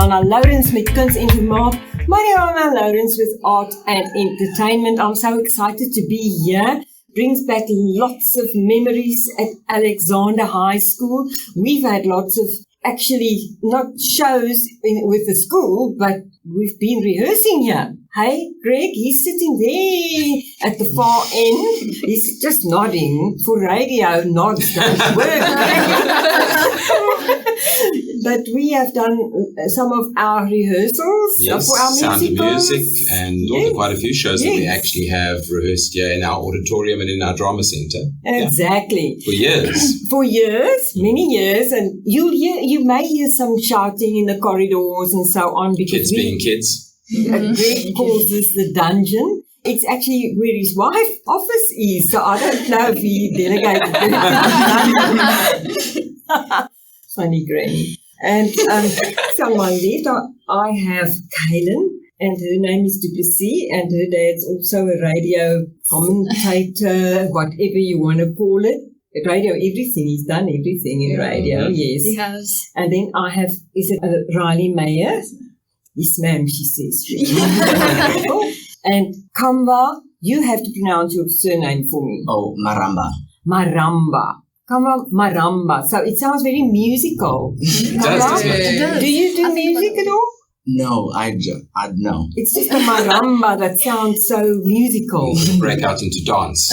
Marianah Lourens met Kuns en Vermaak. Marianah Lourens with art and entertainment. I'm so excited to be here. Brings back lots of memories at Alexander High School. We've had lots of, actually, not shows with the school, but we've been rehearsing here. Hey, Greg, he's sitting there at the far end. He's just nodding. For radio, nods don't work. But we have done some of our rehearsals for our Sound of musicals. Music and quite a few shows that we actually have rehearsed here in our auditorium and in our drama centre. Exactly. For years. For years, many years, and you may hear some shouting in the corridors and so on because Kids being kids. Greg calls this the dungeon. It's actually where his wife's office is, so I don't know if he delegated it. Funny Granny. And so on my left, I have Kaylin, and her name is Duplessis, and her dad's also a radio commentator, whatever you want to call it. Radio, everything. He's done everything in radio, yes. He has. And then I have, is it Riley Meyer? Yes, ma'am, she says. And Kamba, you have to pronounce your surname for me. Oh, Maramba. Maramba. Kamba Maramba. So it sounds very musical. It does. Do you do music at all? No, no. It's just a maramba that sounds so musical. Break out into dance.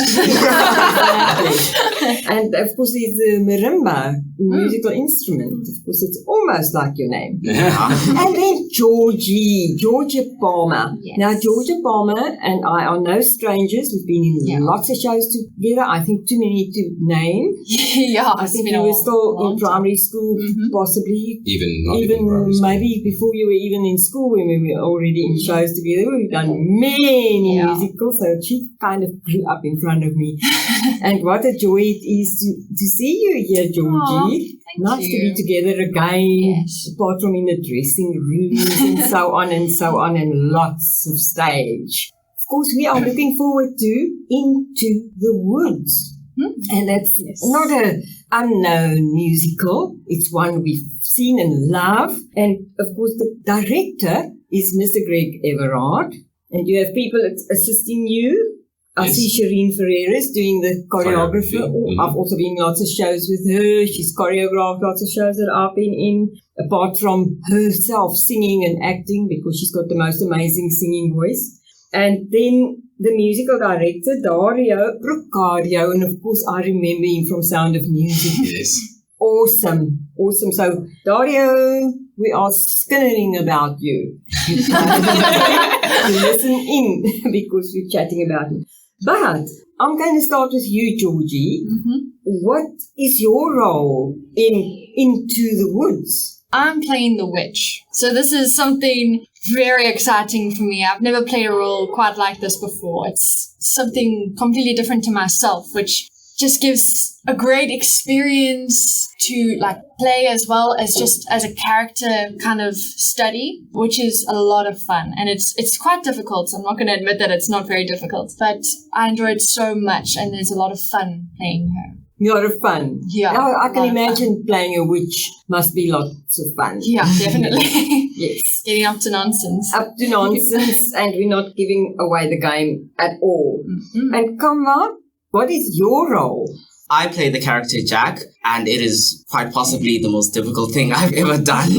And of course there's the marimba, musical instrument. Of course it's almost like your name. And then Georgia Palmer. Yes. Now Georgia Palmer and I are no strangers. We've been in lots of shows together. I think too many to name. I think you were still in primary school, possibly. Even primary school. Maybe before you were even in school when we were already in shows together. We've done many musicals, so she kind of grew up in front of me. And what a joy it is to see you here, Georgie. Nice to be together again, apart from in the dressing rooms and so on and lots of stage. Of course, we are looking forward to Into the Woods. And that's not an unknown musical. It's one we've seen and love. And, of course, the director is Mr. Greg Everard. And you have people assisting you. I see Shireen Ferreira's doing the choreography. I've also been in lots of shows with her. She's choreographed lots of shows that I've been in. Apart from herself singing and acting, because she's got the most amazing singing voice. And then the musical director, Dario Brucario, and of course I remember him from Sound of Music. Yes. Awesome. So, Dario, we are skinnering about you. You listen in because we're chatting about him. But I'm going to start with you, Georgie. What is your role in Into the Woods? I'm playing the witch. So this is something very exciting for me. I've never played a role quite like this before. It's something completely different to myself, which just gives a great experience to play as well as just as a character kind of study, which is a lot of fun. And it's quite difficult. So I'm not going to admit that it's not very difficult, but I enjoy it so much and there's a lot of fun playing her. A lot of fun. Yeah. Now, I can imagine playing a witch must be lots of fun. Yeah, definitely. Yes. Getting up to nonsense. And we're not giving away the game at all. And Kamva, what is your role? I play the character Jack, and it is quite possibly the most difficult thing I've ever done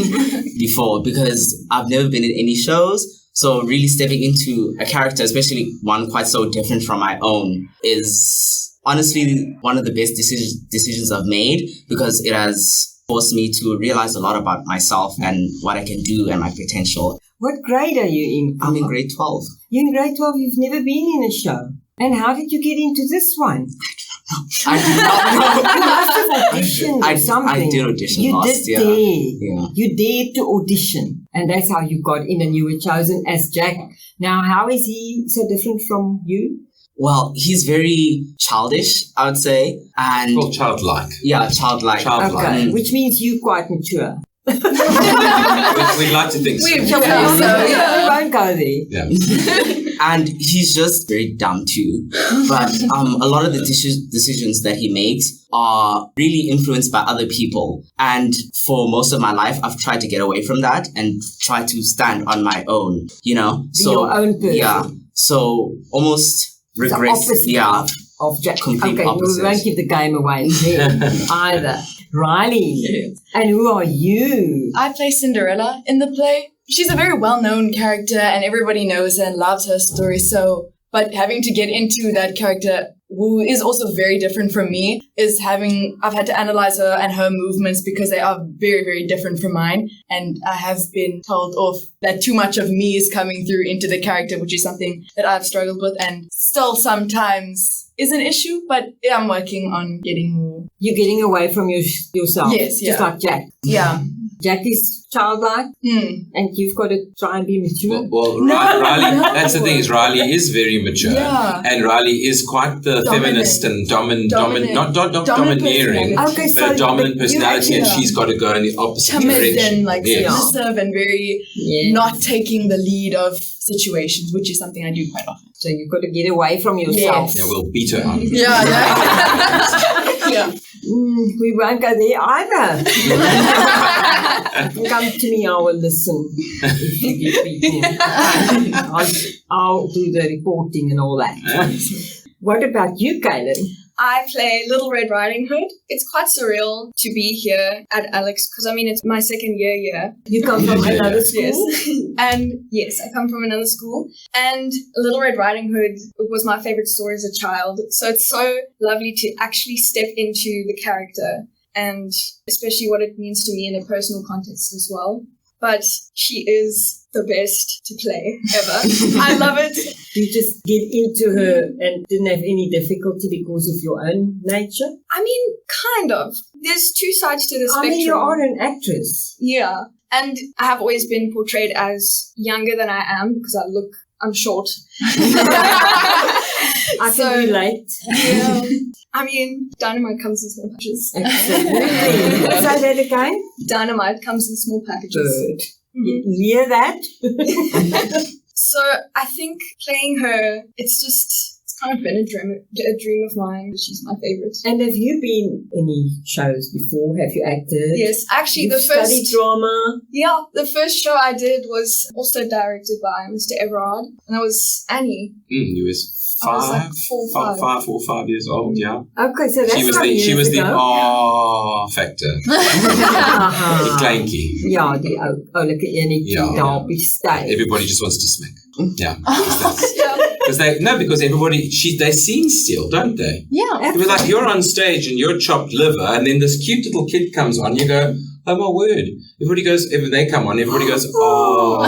before because I've never been in any shows. So really stepping into a character, especially one quite so different from my own, is honestly one of the best decisions I've made because it has forced me to realize a lot about myself and what I can do and my potential. What grade are you in? I'm in grade 12. You're in grade 12, you've never been in a show. And how did you get into this one? I do not know. You must have auditioned or something. I did audition last year. You dared to audition. And that's how you got in and you were chosen as Jack. Now, how is he so different from you? Well, he's very childish, I would say. And Well, childlike. Yeah, childlike. Okay, which means you're quite mature. We'd like to think so. We won't go there. Yeah. And he's just very dumb too. But a lot of the decisions that he makes are really influenced by other people. And for most of my life, I've tried to get away from that and try to stand on my own, you know? Be your own person. Yeah. So almost regress. Yeah. Of Jack. Complete okay, opposite. we won't give the game away then either. Riley. Yes. And who are you? I play Cinderella in the play. She's a very well-known character and everybody knows her and loves her story. But having to get into that character who is also very different from me I've had to analyze her and her movements because they are very, very different from mine. And I have been told off that too much of me is coming through into the character, which is something that I've struggled with and still sometimes is an issue, but I'm working on getting more. You're getting away from yourself. Yes, yeah. Just like Jack. Yeah. Jack is childlike, and you've got to try and be mature. Well, Riley, that's the thing, is Riley is very mature. Yeah. And Riley is quite the feminist and dominant, not domineering, Okay, so but dominant personality, and she's got to go in the opposite Timid direction. and submissive and very not taking the lead of situations, which is something I do quite often. So you've got to get away from yourself. Yes. Yeah, we'll beat her out. Yeah. We won't go there either. Come to me, I will listen. If you give me I'll do the reporting and all that. What about you, Kaylin? I play Little Red Riding Hood. It's quite surreal to be here at Alex because, it's my second year here. You come from another school? Yes. And yes, I come from another school. And Little Red Riding Hood was my favorite story as a child. So it's so lovely to actually step into the character and especially what it means to me in a personal context as well. But she is the best to play ever. I love it. You just get into her and didn't have any difficulty because of your own nature? Kind of. There's two sides to the spectrum. You are an actress. Yeah. And I have always been portrayed as younger than I am because I'm short. I can relate. Yeah. Dynamite comes in small packages. Absolutely. Say that again. Dynamite comes in small packages. Good. Hear that? So I think playing her, it's kind of been a dream of mine. She's my favorite. And have you been in any shows before? Have you acted? Yes, actually You've studied drama. Yeah, the first show I did was also directed by Mr. Everard, and that was Annie. You was I was like 4 or 5 years old, yeah. Okay, so that's She was the factor. Die kleintjie. Ja, die oulike enetjie daar by stay. Everybody just wants to smack. Yeah. Because everybody, they scene steal, don't they? Yeah. It was like you're on stage and you're chopped liver, and then this cute little kid comes on, you go, oh my word. Everybody goes, if they come on, everybody goes, oh.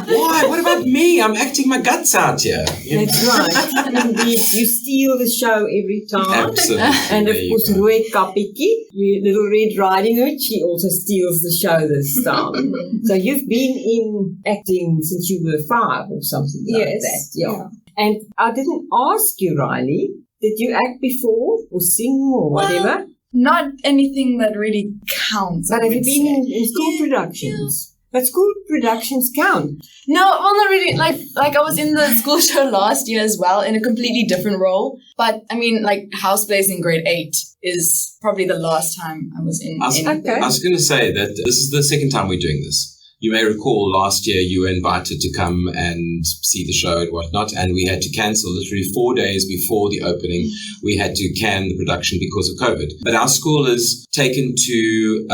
Why? What about me? I'm acting my guts out here. That's right. Indeed, you steal the show every time. Absolutely. And of course, Roy Kapiki, Little Red Riding Hood, she also steals the show this time. So you've been in acting since you were 5 or something like that. Yeah. And I didn't ask you, Riley, did you act before or sing or whatever? Not anything that really counts. But have you been in school productions? But school productions count. No, well, not really. Like I was in the school show last year as well in a completely different role. But house plays in grade 8 is probably the last time I was in anything. I was going to say that this is the second time we're doing this. You may recall last year you were invited to come and see the show and whatnot, and we had to cancel literally 4 days before the opening. We had to can the production because of COVID. But our school has taken to,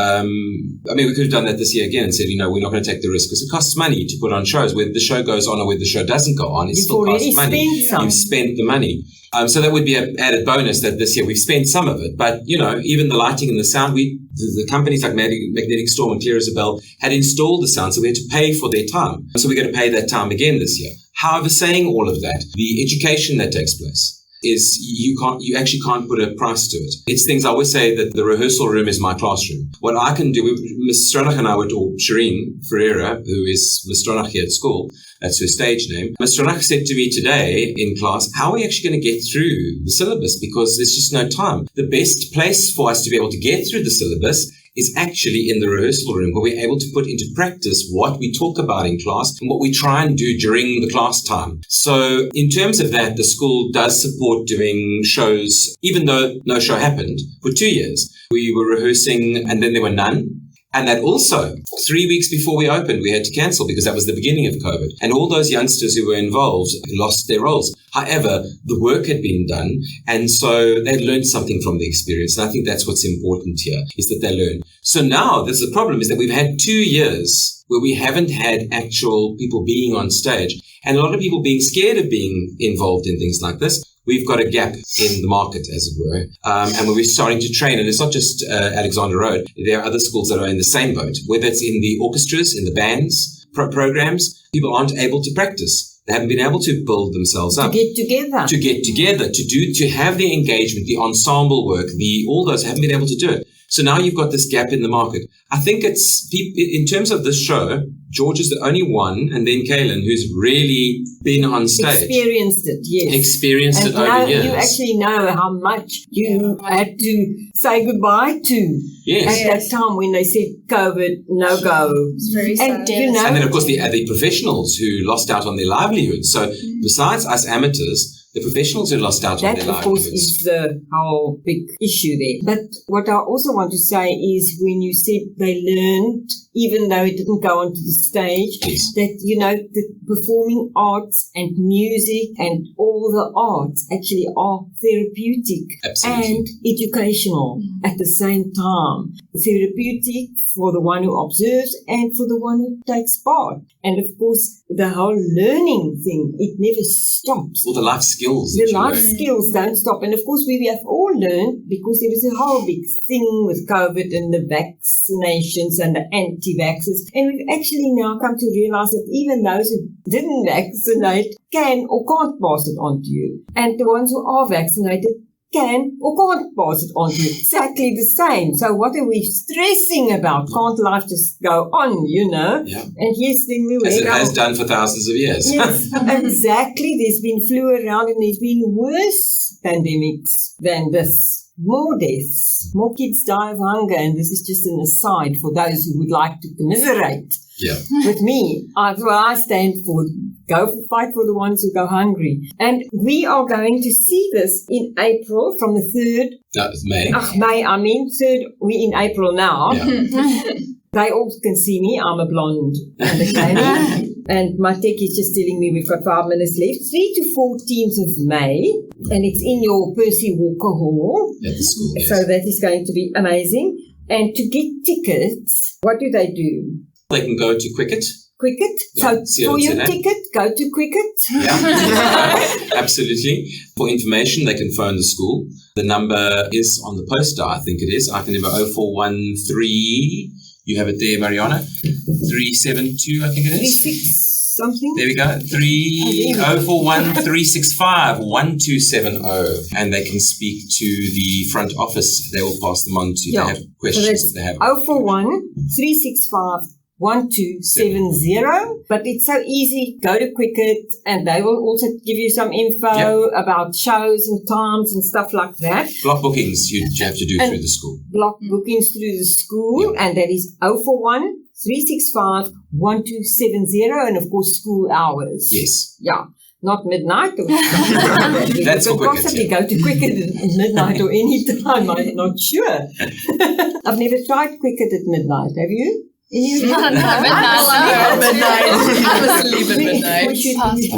we could have done that this year again and said, we're not going to take the risk because it costs money to put on shows. Whether the show goes on or whether the show doesn't go on, it still costs money. You've spent the money. So that would be an added bonus that this year we've spent some of it. But, even the lighting and the sound, the companies like Magnetic Storm and Clear Isabel had installed the sound, so we had to pay for their time. So we're going to pay that time again this year. However, saying all of that, the education that takes place is you actually can't put a price to it. It's things I always say that the rehearsal room is my classroom. What I can do, Ms. Stronach and I or Shireen Ferreira, who is Ms. Stronach here at school, that's her stage name. Ms. Stronach said to me today in class, how are we actually going to get through the syllabus? Because there's just no time. The best place for us to be able to get through the syllabus is actually in the rehearsal room, where we're able to put into practice what we talk about in class and what we try and do during the class time. So in terms of that, the school does support doing shows, even though no show happened for 2 years. We were rehearsing and then there were none. And that also, 3 weeks before we opened, we had to cancel because that was the beginning of COVID. And all those youngsters who were involved lost their roles. However, the work had been done, and so they learned something from the experience. And I think that's what's important here, is that they learn. So now, the problem is that we've had 2 years where we haven't had actual people being on stage, and a lot of people being scared of being involved in things like this. We've got a gap in the market, as it were, and we're starting to train. And it's not just Alexander Road. There are other schools that are in the same boat, whether it's in the orchestras, in the bands, programs. People aren't able to practice. They haven't been able to build themselves up. To get together. To have the engagement, the ensemble work, all those haven't been able to do it. So now you've got this gap in the market. I think it's, in terms of this show, George is the only one, and then Kaylin, who's really been on stage. Experienced it, yes. Experienced it over years. You actually know how much you had to say goodbye to. Yes. At that time when they said COVID, no go. It's very sad. And then, of course, the professionals who lost out on their livelihoods. So besides us amateurs, the professionals who lost out on their livelihoods. That, of course, is the whole big issue there. But what I also want to say is when you said they learned, even though it didn't go onto the stage, yes, that, the performing arts and music and all the arts actually are therapeutic. Absolutely. And educational at the same time. Therapeutic for the one who observes and for the one who takes part. And of course, the whole learning thing, it never stops. All the life skills. The life skills don't stop. And of course, we have all learned, because there was a whole big thing with COVID and the vaccinations and the anti-vaxxers. And we've actually now come to realize that even those who didn't vaccinate can or can't pass it on to you. And the ones who are vaccinated can or can't pass it on to you. Exactly the same. So what are we stressing about? Can't life just go on, Yeah. And yes, then we as it has done for thousands of years. Yes, exactly. There's been flu around, and there's been worse pandemics than this. More deaths. More kids die of hunger, and this is just an aside for those who would like to commiserate with me. I stand for fight for the ones who go hungry. And we are going to see this in April from the 3rd. That was May. May, 3rd. We're in April now. Yeah. They all can see me. I'm a blonde and a lady. And my tech is just telling me we've got 5 minutes left. 3 to 14th of May. And it's in your Percy Walker Hall. At the school, yes. So that is going to be amazing. And to get tickets, what do they do? They can go to Quicket. So for your ticket, go to Quicket. Yeah, absolutely. For information, they can phone the school. The number is on the poster, I think it is. I can remember 0413. You have it there, Marianah. 372, I think it is. 36 something. There we go. 041 365 1270. And they can speak to the front office. They will pass them on to they have questions that they have. 041 365 1270. But it's so easy. Go to Quicket, and they will also give you some info about shows and times and stuff like that. Block bookings you have to do through the school. Block bookings through the school, and that is 041 365 1270, and of course school hours. Yes. Yeah. Not midnight or something. That's you could possibly go to Quicket at midnight or any time. I'm not sure. I've never tried Quicket at midnight. Have you? Midnight. I was leave at midnight.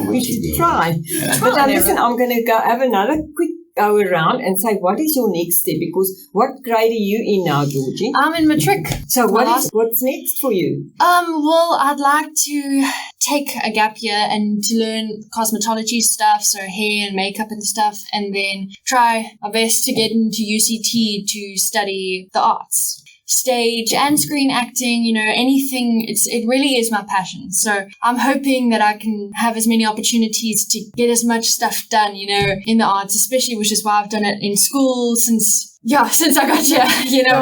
We should try. But now listen, I'm going to go have another quick go around and say, what is your next step? Because what grade are you in now, Georgie? I'm in matric. So what's next for you? Well, I'd like to take a gap year and to learn cosmetology stuff, so hair and makeup and stuff, and then try my best to get into UCT to study the arts. Stage and screen acting, anything. It really is my passion. So I'm hoping that I can have as many opportunities to get as much stuff done, in the arts, especially, which is why I've done it in school since I got here,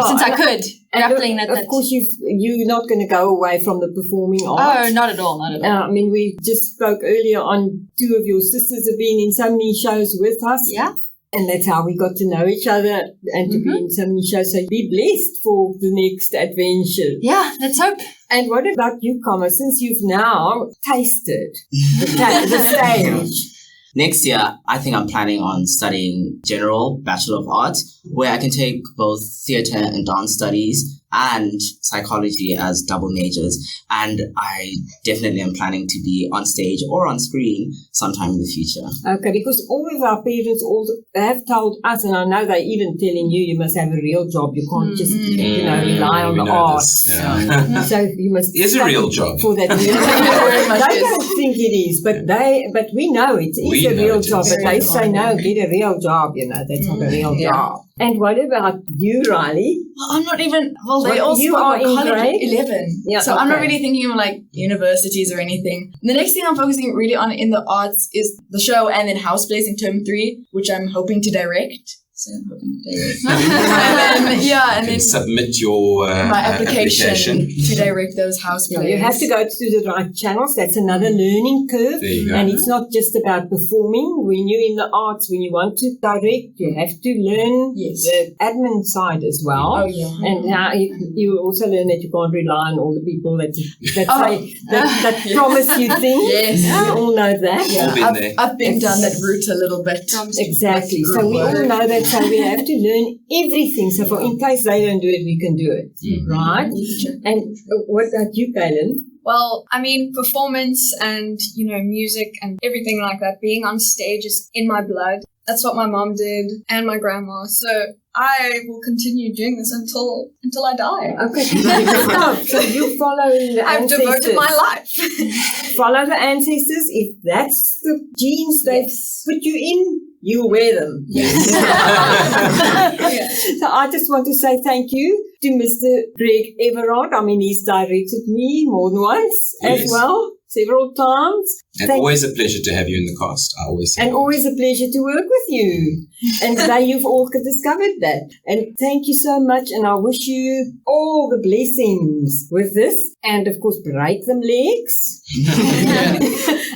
since I could. Grappling Of course, you're not going to go away from the performing arts. Oh, not at all, not at all. We just spoke earlier on 2 of your sisters have been in so many shows with us. Yeah. And that's how we got to know each other and to be in so many shows. So be blessed for the next adventure. Yeah, let's hope. And what about you, Kama, since you've now tasted the stage? Next year, I think I'm planning on studying general Bachelor of Arts, where I can take both theatre and dance studies and psychology as double majors. And I definitely am planning to be on stage or on screen sometime in the future. Okay, because all of our parents also have told us, and I know they're even telling you must have a real job. You can't just, rely on the arts. Yeah. So you must. It's a real job. For that. They don't think it is, but we know it is a real job. But they say no, get a real job. That's not a real job. And what about you, Riley? Well, I'm not even. Well, they all you spoke are about in college grade? 11, so I'm not really thinking of like universities or anything. The next thing I'm focusing really on in the arts is the show and then House Plays in term 3, which I'm hoping to direct. So I'm hoping to direct. and then submit your my application to direct those house plays. You have to go to the right channels. That's another learning curve. There you go. And it's not just about performing. When you're in the arts, when you want to direct, you have to learn the admin side as well. Oh, yeah. And now you also learn that you can't rely on all the people that promise you things. Yes. We all know that. Yeah. I've been down that route a little bit. Exactly. So we all know that. So we have to learn everything. So in case they don't do it, we can do it. Right? And what about you, Kaylin? Well, I mean, performance and, music and everything like that, being on stage is in my blood. That's what my mom did and my grandma. So I will continue doing this until I die. Okay. So you follow the I've ancestors. devoted my life. Follow the ancestors. If that's the genes they've put you in, you wear them. Yes. So I just want to say thank you to Mr. Greg Everard. I mean, he's directed me more than once as well, several times. And always a pleasure to have you in the cast. I always say. And always a pleasure to work with you. And today you've all discovered that. And thank you so much. And I wish you all the blessings with this. And of course, break them legs.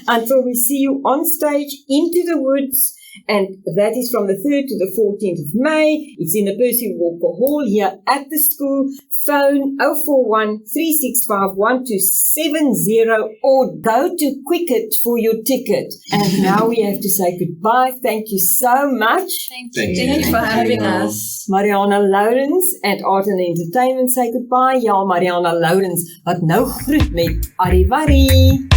Until we see you on stage, Into the Woods. And that is from the 3rd to the 14th of May. It's in the Percy Walker Hall here at the school. Phone 041 365 1270 or go to Quicket for your ticket. And now we have to say goodbye. Thank you so much. Thank you. Thanks for having us. Marianah Lourens at Art and Entertainment say goodbye. Ja, Marianah Lourens wat nou groet met Arrivari.